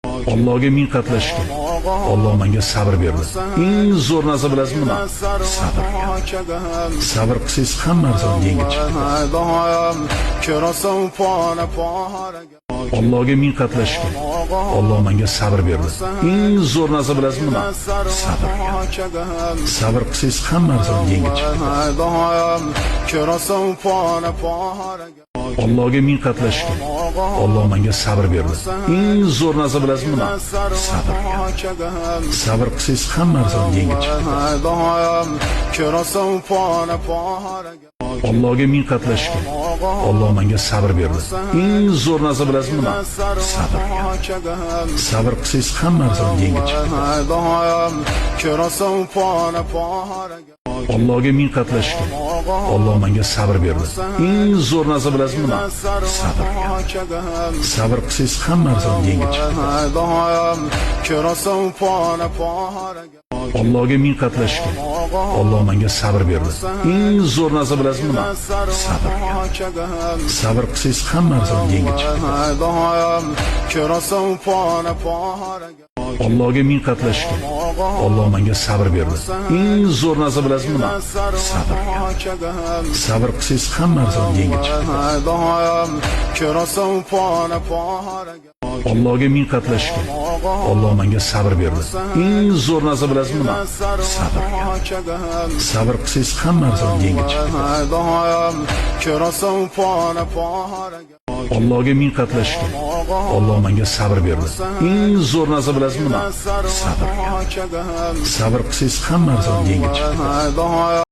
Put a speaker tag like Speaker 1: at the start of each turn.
Speaker 1: Allohga ming qatla shukr. Alloh menga sabr berdi. Eng zo'r narsa bilasizmi nima? Sabr. Sabr qilsangiz hamma narsani yengib chiqadi. Allohga ming qatla shukr. Alloh menga sabr berdi. Eng zo'r narsa bilasizmi nima? Sabr. Sabr qilsangiz hamma narsani yengib chiqadi. Allohga ming qatla shukr. Alloh menga sabr berdi. Eng zo'r narsa bilasizmi nima? Sabr. Sabr qilsangiz hamma narsani yengib chiqadi. Allohga ming qatla shukr. Alloh menga sabr berdi. Eng zo'r narsa bilasizmi nima? Sabr. Sabr qilsangiz hamma narsani yengib chiqadi. Allohga ming qatla shukr. Alloh menga sabr berdi. Eng zo'r narsa bilasizmi nima? Sabr. Sabr qilsangiz hamma narsani yengib chiqadi. Allohga ming qatla shukr. Alloh menga sabr berdi. Eng zo'r narsa bilasizmi nima? Sabr. Sabr qilsangiz hamma narsani yengib chiqadi. Allohga ming qatla shukr. Alloh menga sabr berdi. Eng zo'r narsa bilasizmi nima? Sabr. Sabr qilsangiz hamma narsani yengib chiqadi. Allohga ming qatla shukr. Alloh menga sabr berdi. Eng zo'r narsa bilasizmi nima? Sabr. Sabr qilsangiz hamma narsani yengib chiqadi. Allohga ming qatla shukr. Alloh menga sabr berdi. Eng zo'r narsa bilasizmi nima? Sabr. Sabr qilsangiz hamma narsani yengib chiqadi.